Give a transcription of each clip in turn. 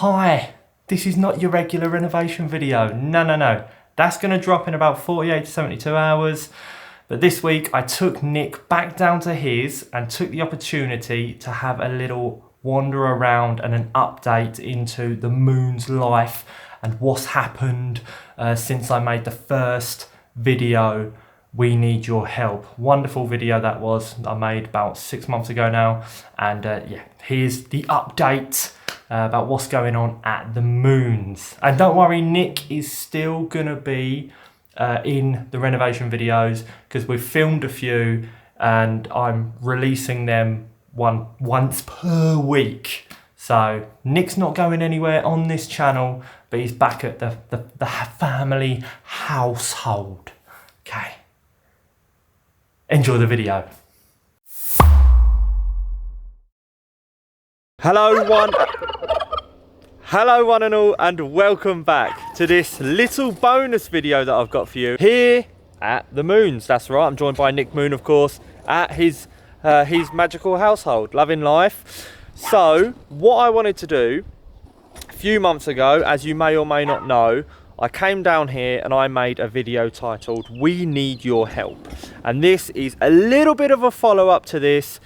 Hi, this is not your regular renovation video. No. That's going to drop in about 48 to 72 hours. But this week I took Nick back down to his and took the opportunity to have a little wander around and an update into the Moon's life and what's happened since I made the first video. We need your help. Wonderful video that was. I made about 6 months ago now. And yeah, here's the update about what's going on at the Moons. And don't worry, Nick is still gonna be in the renovation videos because we've filmed a few and I'm releasing them once per week. So Nick's not going anywhere on this channel, but he's back at the family household. Okay. Enjoy the video. Hello one and all, and welcome back to this little bonus video that I've got for you here at the Moons. That's right, I'm joined by Nick Moon, of course, at his magical household, loving life. So what I wanted to do a few months ago, as you may or may not know, I came down here and I made a video titled "We Need Your Help," and this is a little bit of a follow-up to this,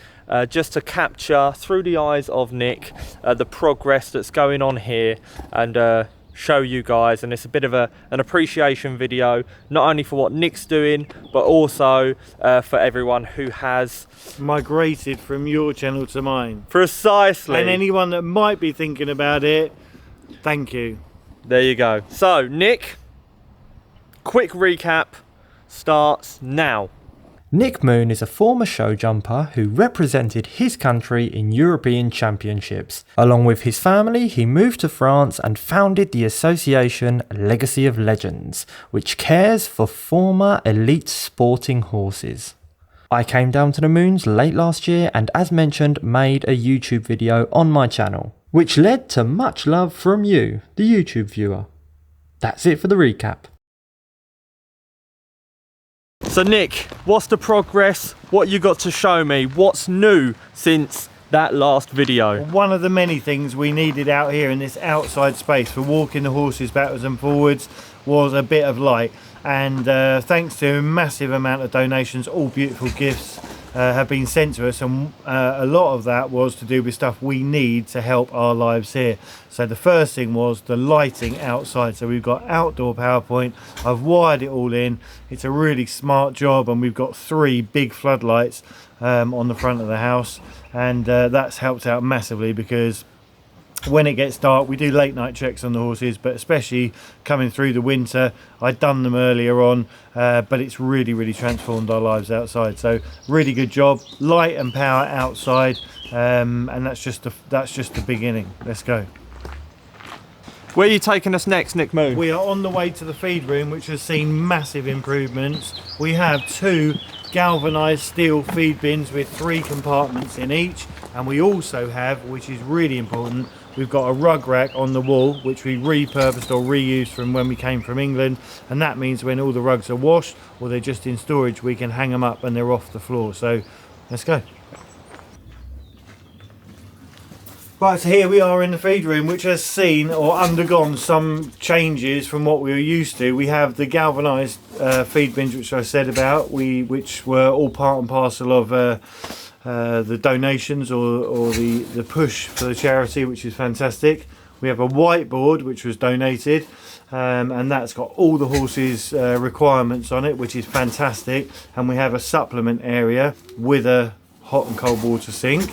just to capture through the eyes of Nick the progress that's going on here and show you guys. And it's a bit of an appreciation video, not only for what Nick's doing, but also for everyone who has migrated from your channel to mine. Precisely. And anyone that might be thinking about it, thank you. There you go. So Nick, quick recap starts now. Nick Moon is a former show jumper who represented his country in European Championships. Along with his family, he moved to France and founded the association Legacy of Legends, which cares for former elite sporting horses. I came down to the Moons late last year and, as mentioned, made a YouTube video on my channel, which led to much love from you, the YouTube viewer. That's it for the recap. So Nick, what's the progress? What you got to show me? What's new since that last video? One of the many things we needed out here in this outside space for walking the horses backwards and forwards was a bit of light. And thanks to a massive amount of donations, all beautiful gifts have been sent to us, and a lot of that was to do with stuff we need to help our lives here. So the first thing was the lighting outside. So we've got outdoor PowerPoint. I've wired it all in. It's a really smart job, and we've got 3 big floodlights on the front of the house, and that's helped out massively because when it gets dark, we do late night checks on the horses, but especially coming through the winter, I'd done them earlier on, but it's really transformed our lives outside. So really good job, light and power outside, and that's just the beginning. Let's go. Where are you taking us next, Nick Moon? We are on the way to the feed room, which has seen massive improvements. We have 2 galvanized steel feed bins with 3 compartments in each, and we also have, which is really important, we've got a rug rack on the wall which we repurposed or reused from when we came from England, and that means when all the rugs are washed or they're just in storage, we can hang them up and they're off the floor. So let's go. Right, so here we are in the feed room, which has seen or undergone some changes from what we were used to. We have the galvanised feed bins, which I said about, which were all part and parcel of the donations or the push for the charity, which is fantastic. We have a whiteboard which was donated, and that's got all the horses' requirements on it, which is fantastic. And we have a supplement area with a hot and cold water sink.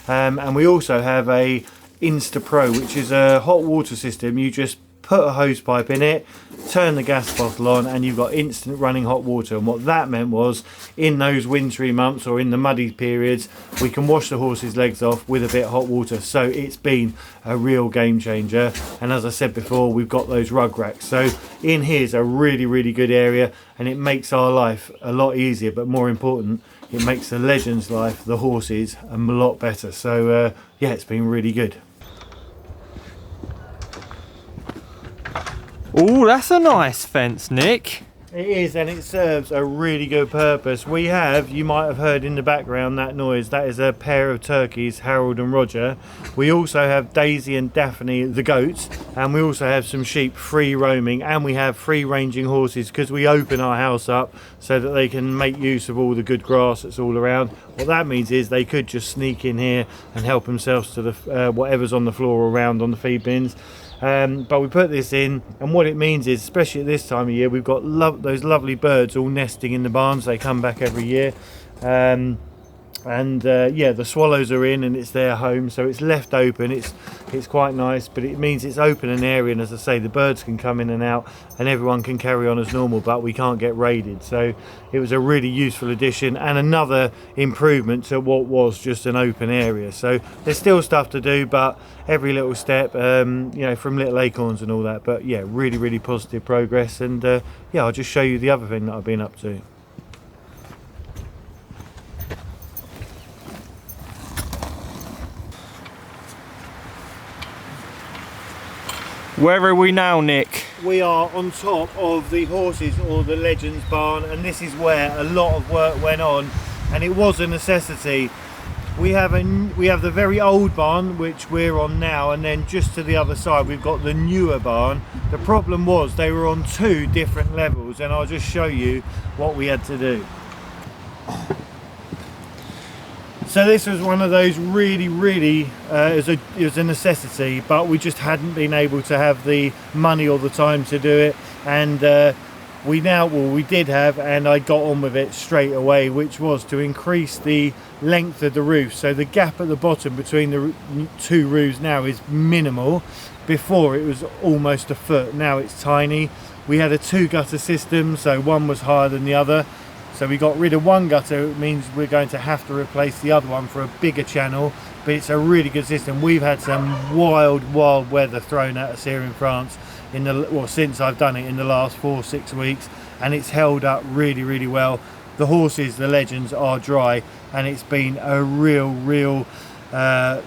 And we also have a InstaPro, which is a hot water system. You just put a hose pipe in it, turn the gas bottle on, and you've got instant running hot water. And what that meant was, in those wintry months or in the muddy periods, we can wash the horse's legs off with a bit of hot water. So it's been a real game changer. And as I said before, we've got those rug racks. So in here's a really good area, and it makes our life a lot easier, but more important, it makes the Legends' life, the horses, a lot better. So yeah, it's been really good. Oh, that's a nice fence, Nick. It is, and it serves a really good purpose. We have, you might have heard in the background that noise, that is a pair of turkeys, Harold and Roger. We also have Daisy and Daphne, the goats, and we also have some sheep free roaming, and we have free ranging horses because we open our house up so that they can make use of all the good grass that's all around. What that means is they could just sneak in here and help themselves to the whatever's on the floor around on the feed bins. But we put this in, and what it means is, especially at this time of year, we've got those lovely birds all nesting in the barns. They come back every year, yeah, the swallows are in and it's their home, so it's left open. It's quite nice, but it means it's open an area, and as I say, the birds can come in and out and everyone can carry on as normal, but we can't get raided. So it was a really useful addition and another improvement to what was just an open area. So there's still stuff to do, but every little step, you know, from little acorns and all that. But yeah, really, really positive progress. And yeah, I'll just show you the other thing that I've been up to. Where are we now, Nick? We are on top of the horses, or the Legends barn, and this is where a lot of work went on, and it was a necessity. We have the very old barn, which we're on now, and then just to the other side we've got the newer barn. The problem was they were on two different levels, and I'll just show you what we had to do. So this was one of those really, it was a necessity, but we just hadn't been able to have the money or the time to do it. And we did have, and I got on with it straight away, which was to increase the length of the roof. So the gap at the bottom between the two roofs now is minimal. Before it was almost a foot, now it's tiny. We had a two gutter system, so one was higher than the other. So we got rid of one gutter. It means we're going to have to replace the other one for a bigger channel, but it's a really good system. We've had some wild weather thrown at us here in France since I've done it in the last 4-6 weeks, and it's held up really well. The horses, the Legends, are dry, and it's been a real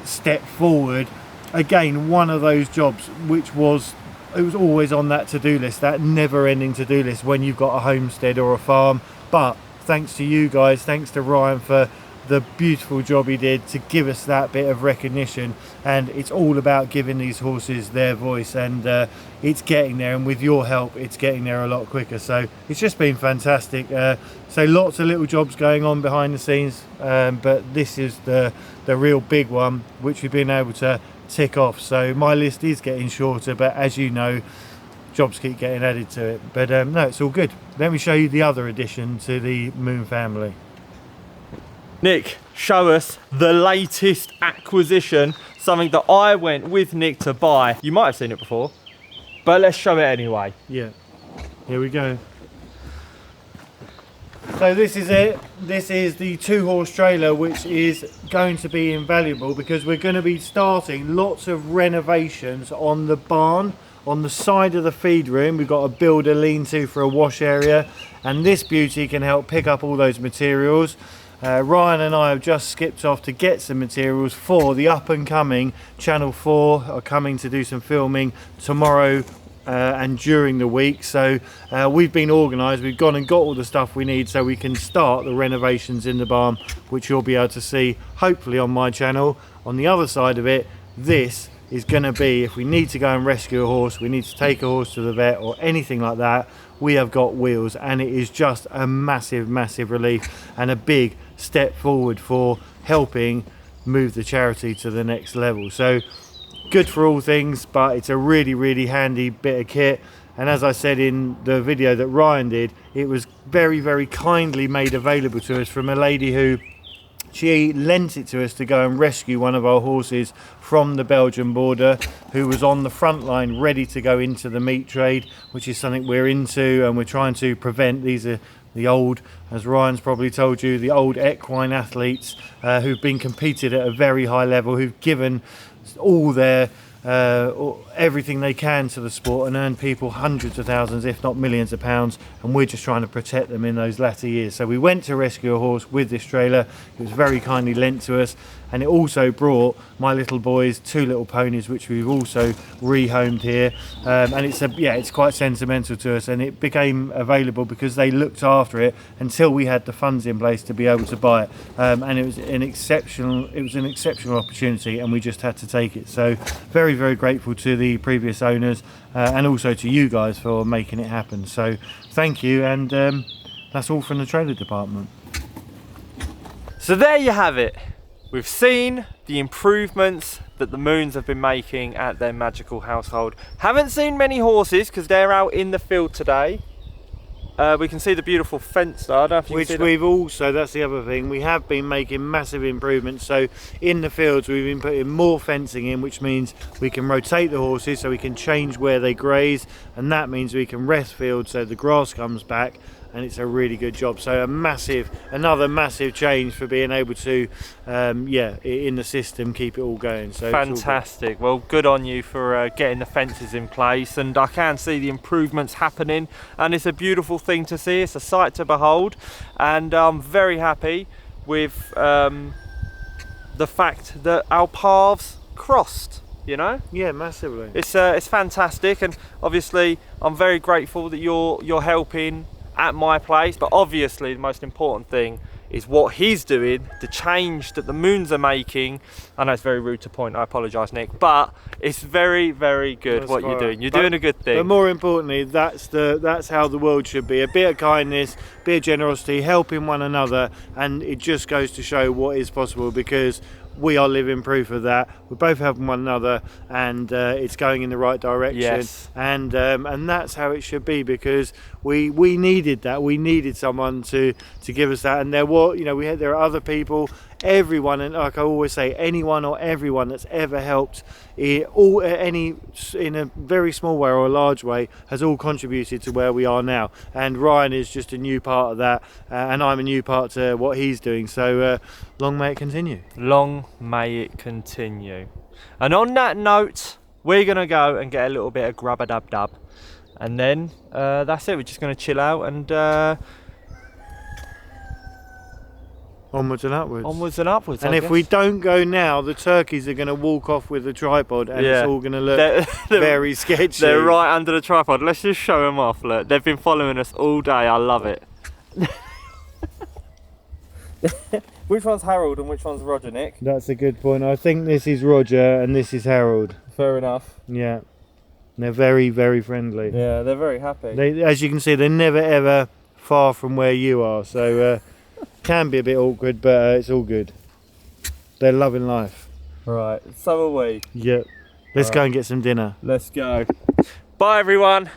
step forward. Again, one of those jobs which was always on that to-do list, that never-ending to-do list when you've got a homestead or a farm. But thanks to you guys, thanks to Ryan for the beautiful job he did to give us that bit of recognition. And it's all about giving these horses their voice, and it's getting there, and with your help it's getting there a lot quicker. So it's just been fantastic. So lots of little jobs going on behind the scenes, but this is the real big one which we've been able to tick off. So my list is getting shorter, but as you know, jobs keep getting added to it. But no, it's all good. Let me show you the other addition to the Moon family. Nick, show us the latest acquisition, something that I went with Nick to buy. You might have seen it before, but let's show it anyway. Yeah, here we go. So this is it. This is the 2-horse trailer, which is going to be invaluable because we're going to be starting lots of renovations on the barn. On the side of the feed room, we've got to build a lean-to for a wash area, and this beauty can help pick up all those materials. Ryan and I have just skipped off to get some materials for the up-and-coming Channel 4, are coming to do some filming tomorrow and during the week. So we've been organised, we've gone and got all the stuff we need so we can start the renovations in the barn, which you'll be able to see hopefully on my channel. On the other side of it, this is going to be, if we need to go and rescue a horse, we need to take a horse to the vet or anything like that, we have got wheels, and it is just a massive relief and a big step forward for helping move the charity to the next level. So good for all things, but it's a really handy bit of kit. And as I said in the video that Ryan did, it was very kindly made available to us from a lady who she lent it to us to go and rescue one of our horses from the Belgian border, who was on the front line ready to go into the meat trade, which is something we're into and we're trying to prevent. These are the old, as Ryan's probably told you, the old equine athletes who've been competed at a very high level, who've given all their everything they can to the sport and earned people hundreds of thousands, if not millions of pounds, and we're just trying to protect them in those latter years. So we went to rescue a horse with this trailer. It was very kindly lent to us, and it also brought my little boys 2 little ponies, which we've also rehomed here, and it's quite sentimental to us, and it became available because they looked after it until we had the funds in place to be able to buy it, and it was an exceptional opportunity, and we just had to take it. So very, very grateful to the previous owners, and also to you guys for making it happen. So thank you, and that's all from the trailer department. So there you have it. We've seen the improvements that the Moons have been making at their magical household. Haven't seen many horses because they're out in the field today. We can see the beautiful fence there. I don't know if you can see that. We've also, that's the other thing, we have been making massive improvements. So in the fields we've been putting more fencing in, which means we can rotate the horses so we can change where they graze, and that means we can rest fields so the grass comes back, and it's a really good job. So another massive change for being able to in the system keep it all going. So fantastic. Well, good on you for getting the fences in place, and I can see the improvements happening, and it's a beautiful thing to see. It's a sight to behold, and I'm very happy with the fact that our paths crossed. You know? Yeah, massively. It's fantastic, and obviously I'm very grateful that you're helping at my place, but obviously the most important thing is what he's doing, the change that the Moons are making. I know it's very rude to point, I apologise, Nick, but it's very, very good. That's what you're doing. You're doing a good thing. But more importantly, that's how the world should be. A bit of kindness, a bit of generosity, helping one another, and it just goes to show what is possible, because we are living proof of that. We're both helping one another, and it's going in the right direction. Yes. And that's how it should be, because we needed that. We needed someone to give us that. And there are other people, everyone, and like I always say, anyone or everyone that's ever helped in a very small way or a large way has all contributed to where we are now. And Ryan is just a new part of that, and I'm a new part to what he's doing. So long may it continue. Long may it continue. And on that note, we're gonna go and get a little bit of grub-a-dub-dub, and then that's it. We're just gonna chill out and onwards and upwards. Onwards and upwards. And if we don't go now, the turkeys are going to walk off with the tripod, and it's all going to look very sketchy. They're right under the tripod. Let's just show them off. Look, they've been following us all day. I love it. Which one's Harold and which one's Roger, Nick? That's a good point. I think this is Roger and this is Harold. Fair enough. Yeah. They're very, very friendly. Yeah, they're very happy. As you can see, they're never ever far from where you are. So can be a bit awkward, but it's all good. They're loving life. Right, so are we. Yep. Let's go and get some dinner. Let's go. Bye, everyone.